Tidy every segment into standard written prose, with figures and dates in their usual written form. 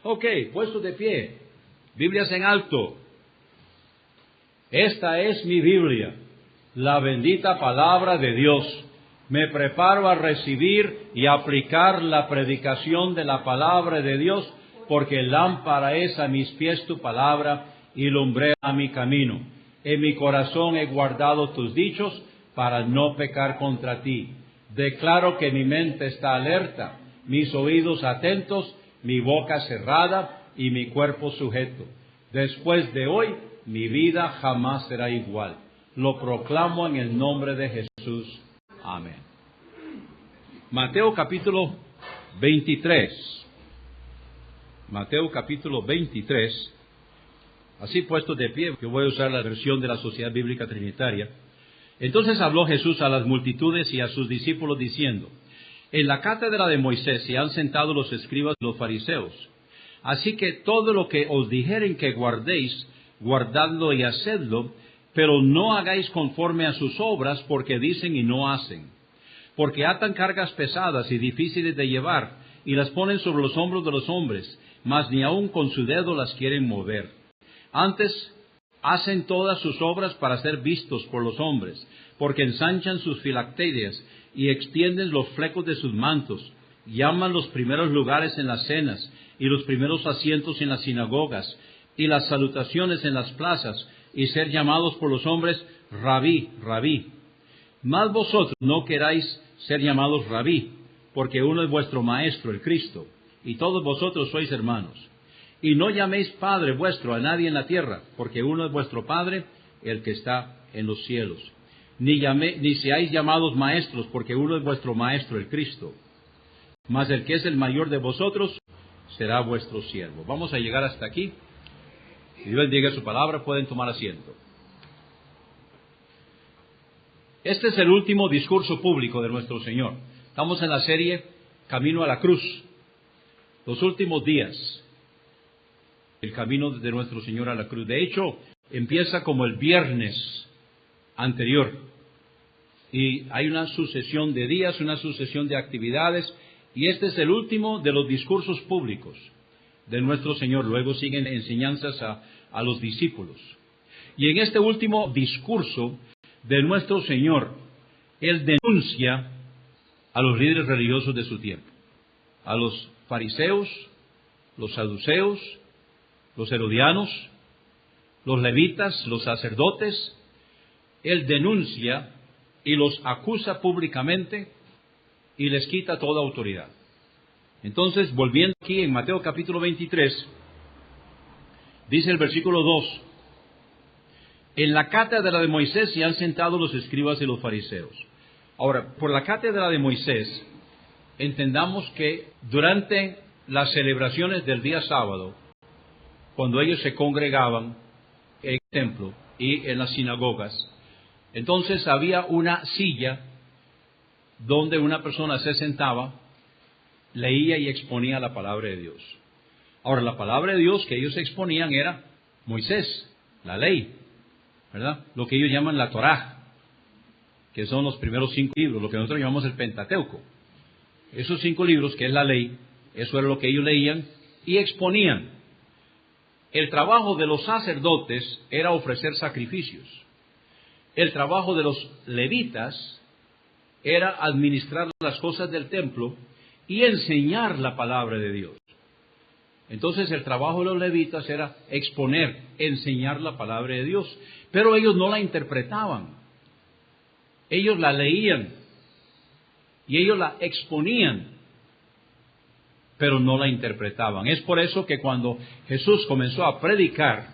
Ok, puesto de pie, Biblias en alto. Esta es mi Biblia, la bendita palabra de Dios. Me preparo a recibir y aplicar la predicación de la palabra de Dios, porque lámpara es a mis pies tu palabra y lumbrera a mi camino. En mi corazón he guardado tus dichos para no pecar contra ti. Declaro que mi mente está alerta, mis oídos atentos, mi boca cerrada y mi cuerpo sujeto. Después de hoy, mi vida jamás será igual. Lo proclamo en el nombre de Jesús. Amén. Mateo capítulo 23. Mateo capítulo 23. Así puesto de pie, yo voy a usar la versión de la Sociedad Bíblica Trinitaria. Entonces habló Jesús a las multitudes y a sus discípulos diciendo: en la cátedra de Moisés se han sentado los escribas y los fariseos. Así que todo lo que os dijeren que guardéis, guardadlo y hacedlo, pero no hagáis conforme a sus obras, porque dicen y no hacen. Porque atan cargas pesadas y difíciles de llevar, y las ponen sobre los hombros de los hombres, mas ni aun con su dedo las quieren mover. Antes hacen todas sus obras para ser vistos por los hombres, porque ensanchan sus filacterias y extienden los flecos de sus mantos, llaman los primeros lugares en las cenas y los primeros asientos en las sinagogas y las salutaciones en las plazas, y ser llamados por los hombres Rabí, Rabí. Mas vosotros no queráis ser llamados Rabí, porque uno es vuestro Maestro, el Cristo, y todos vosotros sois hermanos. Y no llaméis Padre vuestro a nadie en la tierra, porque uno es vuestro Padre, el que está en los cielos. Ni seáis llamados maestros, porque uno es vuestro Maestro, el Cristo. Mas el que es el mayor de vosotros será vuestro siervo. Vamos a llegar hasta aquí. Si Dios bendiga su palabra, pueden tomar asiento. Este es el último discurso público de nuestro Señor. Estamos en la serie Camino a la Cruz. Los últimos días. El camino de nuestro Señor a la cruz. De hecho, empieza como el viernes anterior. Y hay una sucesión de días, una sucesión de actividades. Y este es el último de los discursos públicos de nuestro Señor. Luego siguen enseñanzas a los discípulos. Y en este último discurso de nuestro Señor, Él denuncia a los líderes religiosos de su tiempo. A los fariseos, los saduceos, los herodianos, los levitas, los sacerdotes. Él denuncia y los acusa públicamente y les quita toda autoridad. Entonces, volviendo aquí en Mateo capítulo 23, dice el versículo 2, en la cátedra de Moisés se han sentado los escribas y los fariseos. Ahora, por la cátedra de Moisés, entendamos que durante las celebraciones del día sábado, cuando ellos se congregaban en el templo y en las sinagogas, entonces había una silla donde una persona se sentaba, leía y exponía la palabra de Dios. Ahora, la palabra de Dios que ellos exponían era Moisés, la ley, ¿verdad? Lo que ellos llaman la Torá, que son los primeros 5 libros, lo que nosotros llamamos el Pentateuco. Esos 5 libros, que es la ley, eso era lo que ellos leían y exponían. El trabajo de los sacerdotes era ofrecer sacrificios. El trabajo de los levitas era administrar las cosas del templo y enseñar la palabra de Dios. Entonces el trabajo de los levitas era exponer, enseñar la palabra de Dios. Pero ellos no la interpretaban. Ellos la leían y ellos la exponían, pero no la interpretaban. Es por eso que cuando Jesús comenzó a predicar,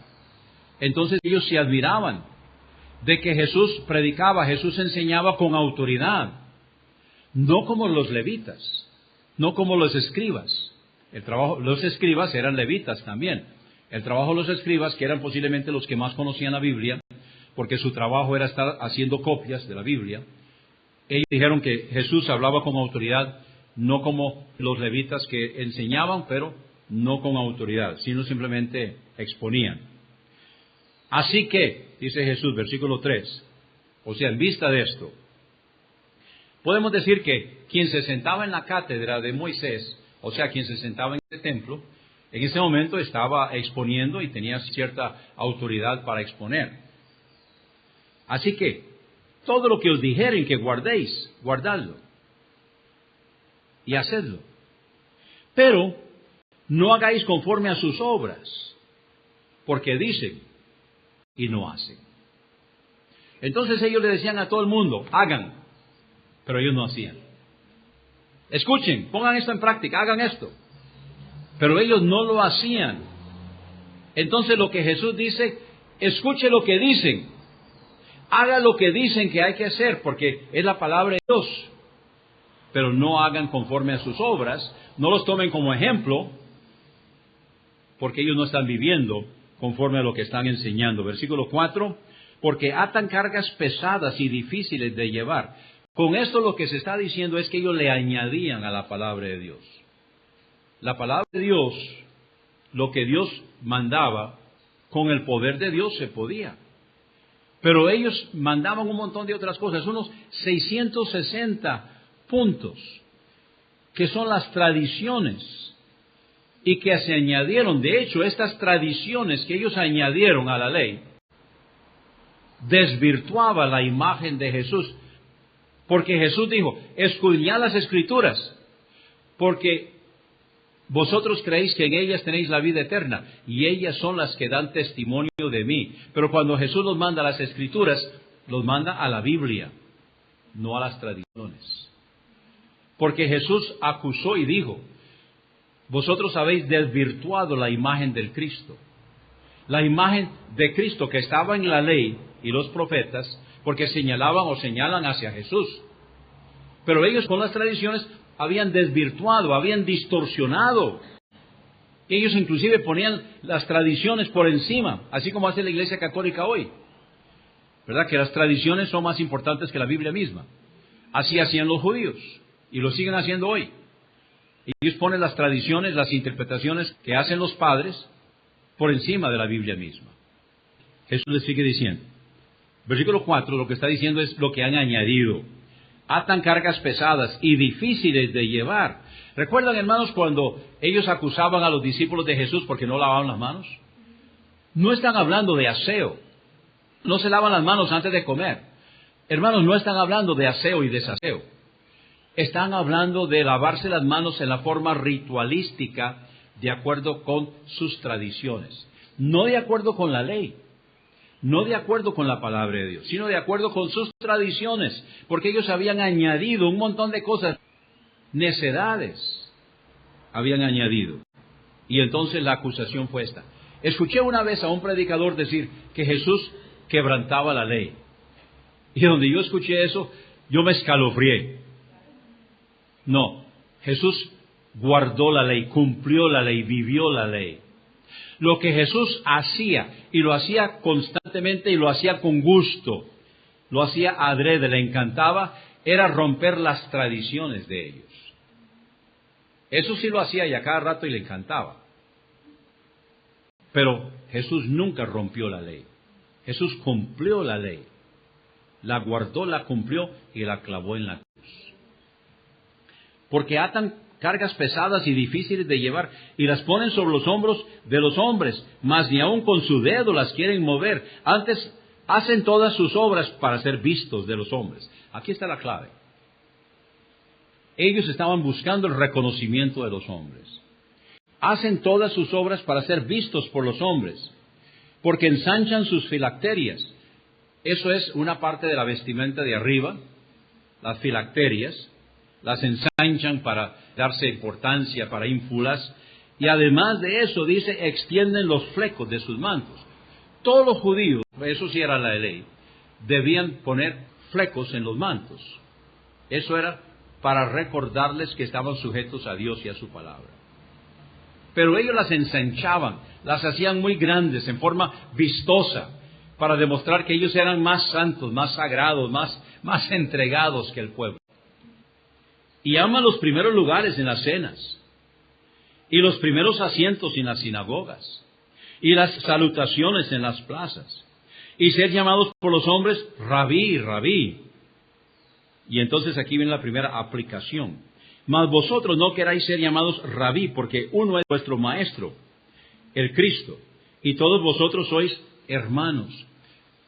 entonces ellos se admiraban de que Jesús predicaba, Jesús enseñaba con autoridad, no como los levitas, no como los escribas. Los escribas eran levitas también. El trabajo de los escribas, que eran posiblemente los que más conocían la Biblia, porque su trabajo era estar haciendo copias de la Biblia, ellos dijeron que Jesús hablaba con autoridad, no como los levitas que enseñaban, pero no con autoridad, sino simplemente exponían. Así que, dice Jesús, versículo 3, o sea, en vista de esto, podemos decir que quien se sentaba en la cátedra de Moisés, o sea, quien se sentaba en el templo, En ese momento estaba exponiendo y tenía cierta autoridad para exponer. Así que, todo lo que os dijeren que guardéis, guardadlo y hacedlo. Pero no hagáis conforme a sus obras, porque dicen y no hacen. Entonces ellos le decían a todo el mundo, hagan, pero ellos no hacían. Escuchen, pongan esto en práctica, hagan esto. Pero ellos no lo hacían. Entonces lo que Jesús dice, escuche lo que dicen, haga lo que dicen que hay que hacer, porque es la palabra de Dios. Pero no hagan conforme a sus obras, no los tomen como ejemplo, porque ellos no están viviendo conforme a lo que están enseñando. Versículo 4, porque atan cargas pesadas y difíciles de llevar. Con esto lo que se está diciendo es que ellos le añadían a la palabra de Dios. La palabra de Dios, lo que Dios mandaba, con el poder de Dios se podía. Pero ellos mandaban un montón de otras cosas, unos 660 puntos, que son las tradiciones, y que se añadieron. De hecho, estas tradiciones que ellos añadieron a la ley, desvirtuaba la imagen de Jesús. Porque Jesús dijo, escudriñad las Escrituras, porque vosotros creéis que en ellas tenéis la vida eterna, y ellas son las que dan testimonio de mí. Pero cuando Jesús los manda a las Escrituras, los manda a la Biblia, no a las tradiciones. Porque Jesús acusó y dijo, vosotros habéis desvirtuado la imagen del Cristo. La imagen de Cristo que estaba en la ley y los profetas, porque señalaban o señalan hacia Jesús. Pero ellos con las tradiciones habían desvirtuado, habían distorsionado. Ellos inclusive ponían las tradiciones por encima, así como hace la Iglesia Católica hoy. ¿Verdad? Que las tradiciones son más importantes que la Biblia misma. Así hacían los judíos y lo siguen haciendo hoy. Ellos ponen las tradiciones, las interpretaciones que hacen los padres por encima de la Biblia misma. Jesús les sigue diciendo. Versículo 4, lo que está diciendo es lo que han añadido. Atan cargas pesadas y difíciles de llevar. ¿Recuerdan, hermanos, cuando ellos acusaban a los discípulos de Jesús porque no lavaban las manos? No están hablando de aseo. No se lavan las manos antes de comer. Hermanos, no están hablando de aseo y desaseo. Están hablando de lavarse las manos en la forma ritualística, de acuerdo con sus tradiciones. No de acuerdo con la ley. No de acuerdo con la palabra de Dios, sino de acuerdo con sus tradiciones, porque ellos habían añadido un montón de cosas, necedades habían añadido. Y entonces la acusación fue esta. Escuché una vez a un predicador decir que Jesús quebrantaba la ley. Y donde yo escuché eso, yo me escalofrié. No, Jesús guardó la ley, cumplió la ley, vivió la ley. Lo que Jesús hacía, y lo hacía constantemente y lo hacía con gusto, lo hacía adrede, le encantaba, era romper las tradiciones de ellos. Eso sí lo hacía y a cada rato y le encantaba. Pero Jesús nunca rompió la ley. Jesús cumplió la ley. La guardó, la cumplió y la clavó en la cruz. Porque atan cargas pesadas y difíciles de llevar, y las ponen sobre los hombros de los hombres, mas ni aun con su dedo las quieren mover. Antes hacen todas sus obras para ser vistos de los hombres. Aquí está la clave. Ellos estaban buscando el reconocimiento de los hombres. Hacen todas sus obras para ser vistos por los hombres, porque ensanchan sus filacterias. Eso es una parte de la vestimenta de arriba, las filacterias. Las ensanchan para darse importancia, para ínfulas, y además de eso, dice, extienden los flecos de sus mantos. Todos los judíos, eso sí era la ley, debían poner flecos en los mantos. Eso era para recordarles que estaban sujetos a Dios y a su palabra. Pero ellos las ensanchaban, las hacían muy grandes, en forma vistosa, para demostrar que ellos eran más santos, más sagrados, más entregados que el pueblo. Y aman los primeros lugares en las cenas, y los primeros asientos en las sinagogas, y las salutaciones en las plazas, y ser llamados por los hombres rabí, rabí. Y entonces aquí viene la primera aplicación. Mas vosotros no queráis ser llamados rabí, porque uno es vuestro maestro, el Cristo, y todos vosotros sois hermanos.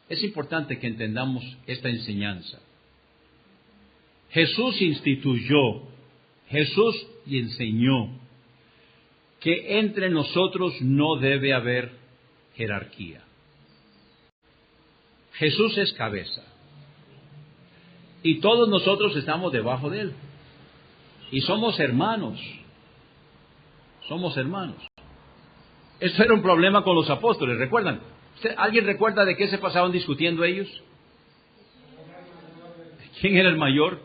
Es importante que entendamos esta enseñanza. Jesús instituyó, Jesús enseñó que entre nosotros no debe haber jerarquía. Jesús es cabeza y todos nosotros estamos debajo de Él y somos hermanos. Somos hermanos. Esto era un problema con los apóstoles, ¿recuerdan? ¿Alguien recuerda de qué se pasaban discutiendo ellos? ¿Quién era el mayor?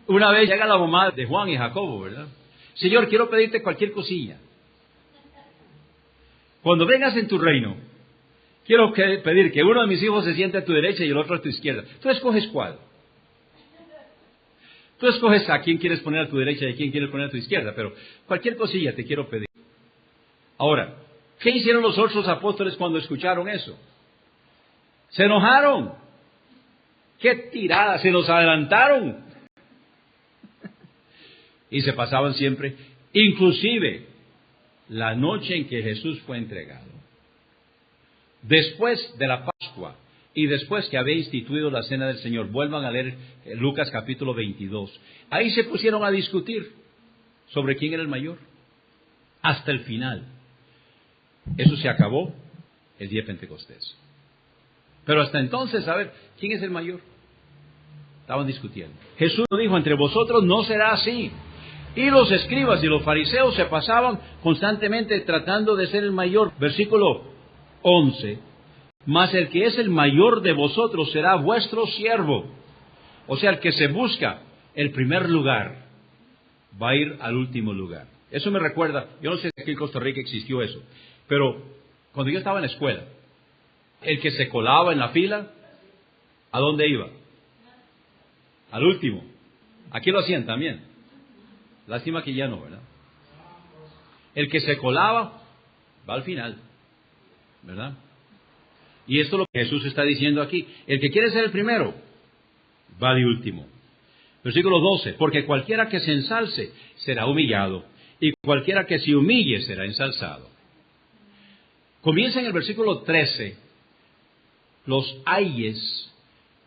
Una vez llega la mamá de Juan y Jacobo, ¿verdad? Señor, quiero pedirte cualquier cosilla. Cuando vengas en tu reino, quiero pedir que uno de mis hijos se siente a tu derecha y el otro a tu izquierda. ¿Tú escoges cuál? Tú escoges a quién quieres poner a tu derecha y a quién quieres poner a tu izquierda, pero cualquier cosilla te quiero pedir. Ahora, ¿qué hicieron los otros apóstoles cuando escucharon eso? Se enojaron. ¡Qué tirada! Se nos adelantaron. Y se pasaban siempre, inclusive la noche en que Jesús fue entregado. Después de la Pascua y después que había instituido la Cena del Señor, vuelvan a leer Lucas capítulo 22. Ahí se pusieron a discutir sobre quién era el mayor. Hasta el final. Eso se acabó el día de Pentecostés. Pero hasta entonces, a ver, ¿quién es el mayor? Estaban discutiendo. Jesús dijo, entre vosotros no será así. Y los escribas y los fariseos se pasaban constantemente tratando de ser el mayor. Versículo 11. Mas el que es el mayor de vosotros será vuestro siervo. O sea, el que se busca el primer lugar va a ir al último lugar. Eso me recuerda, yo no sé si aquí en Costa Rica existió eso, pero cuando yo estaba en la escuela, el que se colaba en la fila, ¿a dónde iba? Al último. Aquí lo hacían también. Lástima que ya no, ¿verdad? El que se colaba va al final, ¿verdad? Y esto es lo que Jesús está diciendo aquí. El que quiere ser el primero, va de último. Versículo 12. Porque cualquiera que se ensalce será humillado, y cualquiera que se humille será ensalzado. Comienza en el versículo 13 los ayes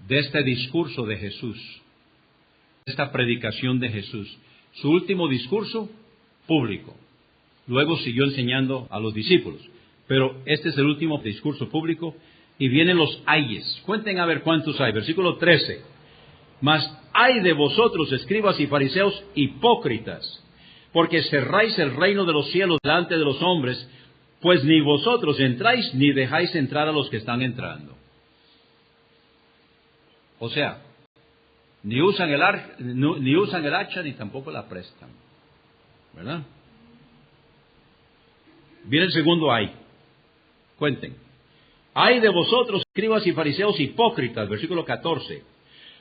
de este discurso de Jesús, esta predicación de Jesús. Su último discurso público. Luego siguió enseñando a los discípulos. Pero este es el último discurso público y vienen los ayes. Cuenten a ver cuántos hay. Versículo 13. Mas ay de vosotros, escribas y fariseos hipócritas, porque cerráis el reino de los cielos delante de los hombres, pues ni vosotros entráis ni dejáis entrar a los que están entrando. O sea, ni usan el hacha ni tampoco la prestan, ¿verdad? Viene el segundo ay. Cuenten. Ay de vosotros, escribas y fariseos hipócritas, versículo 14,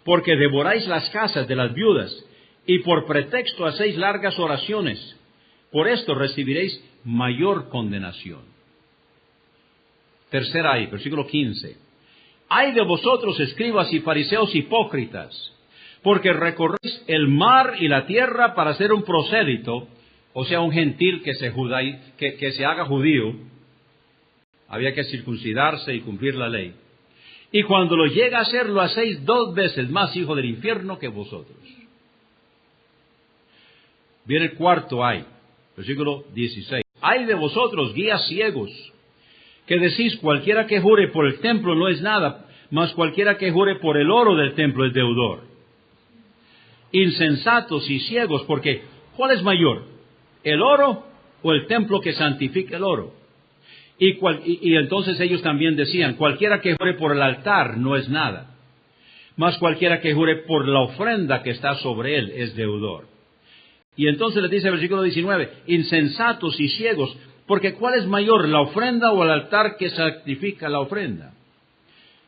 porque devoráis las casas de las viudas y por pretexto hacéis largas oraciones. Por esto recibiréis mayor condenación. Tercer ay, versículo 15. Ay de vosotros, escribas y fariseos hipócritas, porque recorréis el mar y la tierra para ser un prosélito, o sea, un gentil que se haga judío. Había que circuncidarse y cumplir la ley. Y cuando lo llega a hacer, lo hacéis 2 veces más hijo del infierno que vosotros. Viene el cuarto ay, versículo 16. Ay de vosotros, guías ciegos, que decís, cualquiera que jure por el templo no es nada, mas cualquiera que jure por el oro del templo es deudor. Insensatos y ciegos, porque ¿cuál es mayor? ¿El oro o el templo que santifica el oro? Y entonces ellos también decían, cualquiera que jure por el altar no es nada, mas cualquiera que jure por la ofrenda que está sobre él es deudor. Y entonces les dice el versículo 19, insensatos y ciegos, porque ¿cuál es mayor, la ofrenda o el altar que santifica la ofrenda?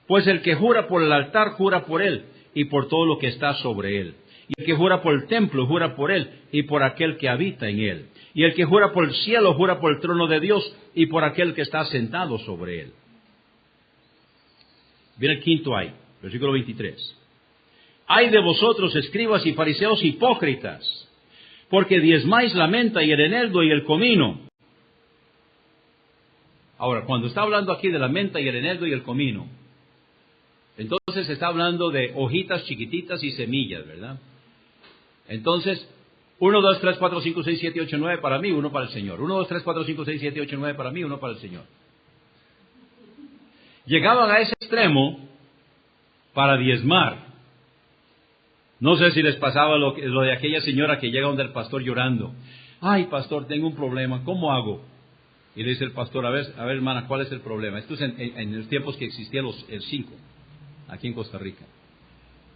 Pues el que jura por el altar, jura por él y por todo lo que está sobre él. Y el que jura por el templo, jura por él y por aquel que habita en él. Y el que jura por el cielo, jura por el trono de Dios y por aquel que está sentado sobre él. Viene el quinto ay, versículo 23. Ay de vosotros, escribas y fariseos hipócritas, porque diezmáis la menta y el eneldo y el comino, Ahora, cuando está hablando aquí de la menta y el eneldo y el comino, entonces se está hablando de hojitas chiquititas y semillas, ¿verdad? Entonces, 1, 2, 3, 4, 5, 6, 7, 8, 9 para mí, uno para el Señor. 1, 2, 3, 4, 5, 6, 7, 8, 9 para mí, uno para el Señor. Llegaban a ese extremo para diezmar. No sé si les pasaba lo de aquella señora que llega donde el pastor llorando. Ay, pastor, tengo un problema, ¿cómo hago? Y le dice el pastor, a ver hermana, ¿cuál es el problema? Esto es en los tiempos que existía el 5, aquí en Costa Rica.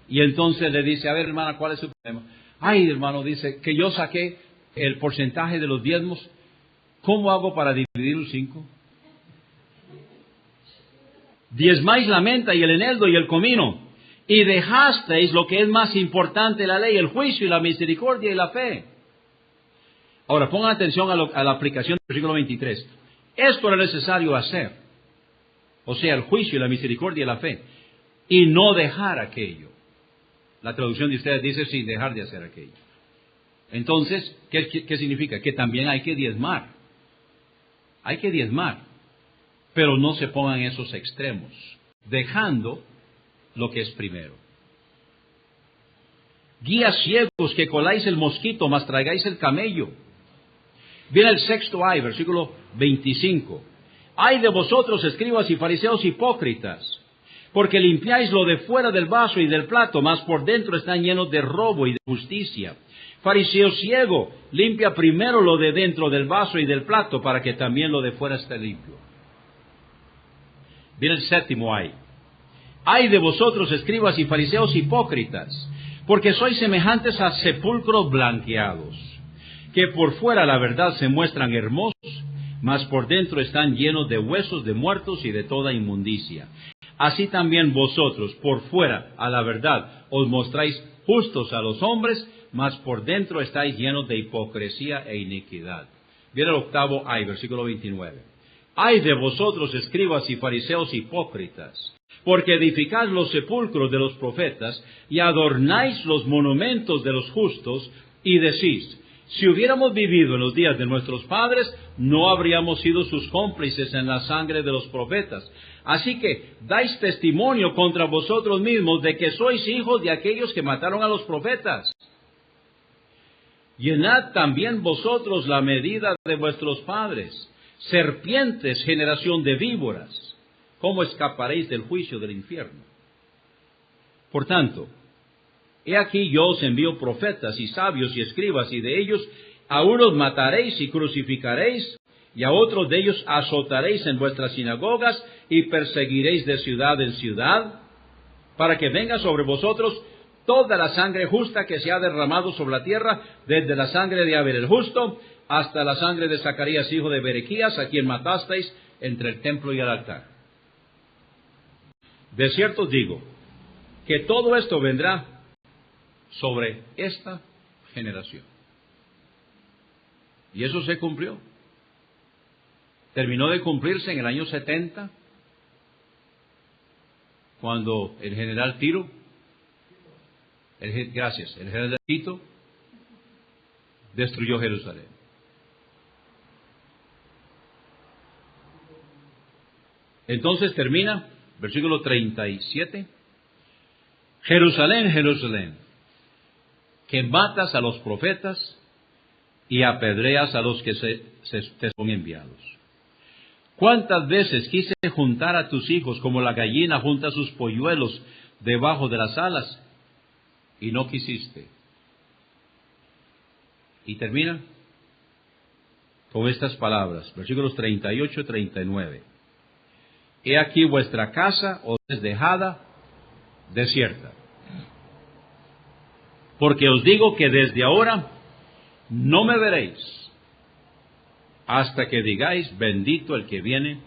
Y entonces le dice, a ver hermana, ¿cuál es su problema? Ay, hermano, dice que yo saqué el porcentaje de los diezmos, ¿cómo hago para dividir un 5? Diezmáis la menta y el eneldo y el comino, y dejasteis lo que es más importante, la ley, el juicio y la misericordia y la fe. Ahora, pongan atención a la aplicación del versículo 23. Esto era necesario hacer, o sea, el juicio y la misericordia y la fe, y no dejar aquello. La traducción de ustedes dice sin dejar de hacer aquello. Entonces, ¿qué significa? Que también hay que diezmar. Hay que diezmar, pero no se pongan esos extremos, dejando lo que es primero. Guías ciegos que coláis el mosquito, mas traigáis el camello. Viene el sexto ay, versículo 25. Ay de vosotros, escribas y fariseos hipócritas, porque limpiáis lo de fuera del vaso y del plato, mas por dentro están llenos de robo y de justicia. Fariseo ciego, limpia primero lo de dentro del vaso y del plato, para que también lo de fuera esté limpio. Viene el séptimo ay. Ay de vosotros, escribas y fariseos hipócritas, porque sois semejantes a sepulcros blanqueados, que por fuera la verdad se muestran hermosos, mas por dentro están llenos de huesos de muertos y de toda inmundicia. Así también vosotros, por fuera a la verdad, os mostráis justos a los hombres, mas por dentro estáis llenos de hipocresía e iniquidad. Viene el octavo ay, versículo 29. Ay de vosotros, escribas y fariseos hipócritas, porque edificáis los sepulcros de los profetas y adornáis los monumentos de los justos, y decís, si hubiéramos vivido en los días de nuestros padres, no habríamos sido sus cómplices en la sangre de los profetas. Así que dais testimonio contra vosotros mismos de que sois hijos de aquellos que mataron a los profetas. Llenad también vosotros la medida de vuestros padres, serpientes, generación de víboras. ¿Cómo escaparéis del juicio del infierno? Por tanto, he aquí yo os envío profetas y sabios y escribas, y de ellos a unos mataréis y crucificaréis, y a otros de ellos azotaréis en vuestras sinagogas, y perseguiréis de ciudad en ciudad, para que venga sobre vosotros toda la sangre justa que se ha derramado sobre la tierra, desde la sangre de Abel el justo, hasta la sangre de Zacarías hijo de Berequías, a quien matasteis entre el templo y el altar. De cierto os digo, que todo esto vendrá sobre esta generación. Y eso se cumplió. Terminó de cumplirse en el año 70, cuando el general Tito, el general Tito, destruyó Jerusalén. Entonces termina, versículo 37, Jerusalén, Jerusalén, que matas a los profetas y apedreas a los que te son enviados. ¿Cuántas veces quise juntar a tus hijos como la gallina junta sus polluelos debajo de las alas, y no quisiste? Y termina con estas palabras, versículos 38 y 39. He aquí vuestra casa os es dejada desierta. Porque os digo que desde ahora no me veréis, hasta que digáis, bendito el que viene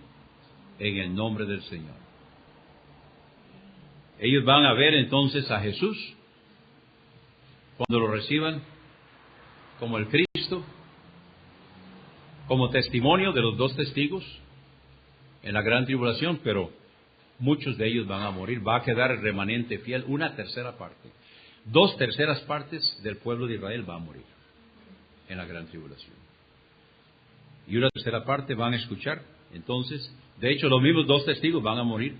en el nombre del Señor. Ellos van a ver entonces a Jesús, cuando lo reciban como el Cristo, como testimonio de los dos testigos en la gran tribulación, pero muchos de ellos van a morir. Va a quedar el remanente fiel, una tercera parte. 2/3 partes del pueblo de Israel va a morir en la gran tribulación. y una tercera parte van a escuchar. Entonces, de hecho, los mismos 2 testigos van a morir.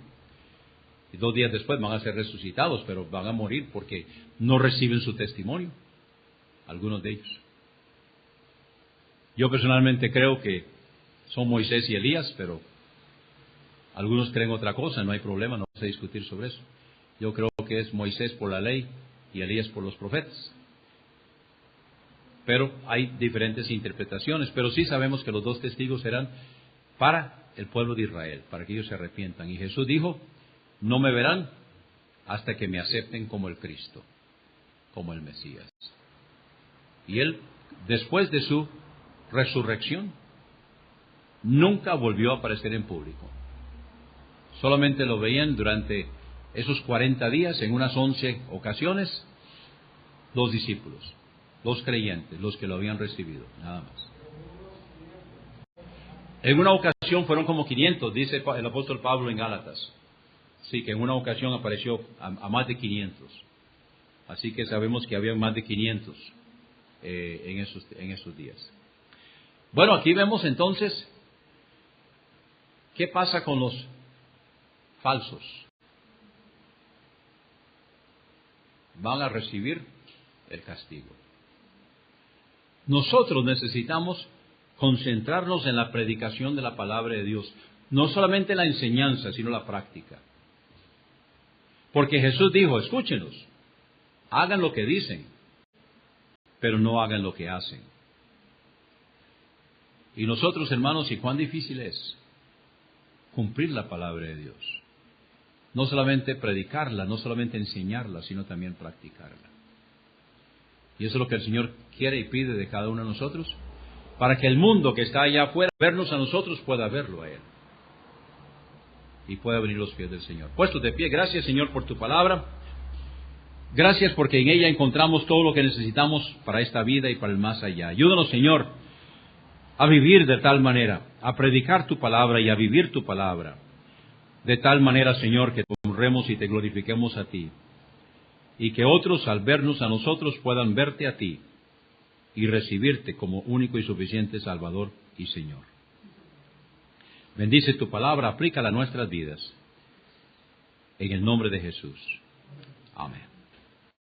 Y 2 días después van a ser resucitados, pero van a morir porque no reciben su testimonio, algunos de ellos. Yo personalmente creo que son Moisés y Elías, pero algunos creen otra cosa, no hay problema, no vamos a discutir sobre eso. Yo creo que es Moisés por la ley y Elías por los profetas. Pero hay diferentes interpretaciones, pero sí sabemos que los 2 testigos eran para el pueblo de Israel, para que ellos se arrepientan. Y Jesús dijo, no me verán hasta que me acepten como el Cristo, como el Mesías. Y él, después de su resurrección, nunca volvió a aparecer en público. Solamente lo veían durante esos 40 días, en unas 11 ocasiones, 2 discípulos, 2 creyentes, los que lo habían recibido, nada más. En una ocasión fueron como 500, dice el apóstol Pablo en Gálatas. Sí, que en una ocasión apareció a más de 500. Así que sabemos que había más de 500 en esos días. Bueno, aquí vemos entonces qué pasa con los falsos. Van a recibir el castigo. Nosotros necesitamos concentrarnos en la predicación de la palabra de Dios, no solamente la enseñanza, sino la práctica. Porque Jesús dijo, escúchenos, hagan lo que dicen, pero no hagan lo que hacen. Y nosotros, hermanos, ¿y cuán difícil es cumplir la palabra de Dios? No solamente predicarla, no solamente enseñarla, sino también practicarla. Y eso es lo que el Señor quiere y pide de cada uno de nosotros, para que el mundo que está allá afuera, vernos a nosotros, pueda verlo a Él. Y pueda venir los pies del Señor. Puestos de pie, gracias, Señor, por tu palabra. Gracias porque en ella encontramos todo lo que necesitamos para esta vida y para el más allá. Ayúdanos, Señor, a vivir de tal manera, a predicar tu palabra y a vivir tu palabra. De tal manera, Señor, que te honremos y te glorifiquemos a ti. Y que otros, al vernos a nosotros, puedan verte a ti y recibirte como único y suficiente Salvador y Señor. Bendice tu palabra, aplícala a nuestras vidas. En el nombre de Jesús. Amén.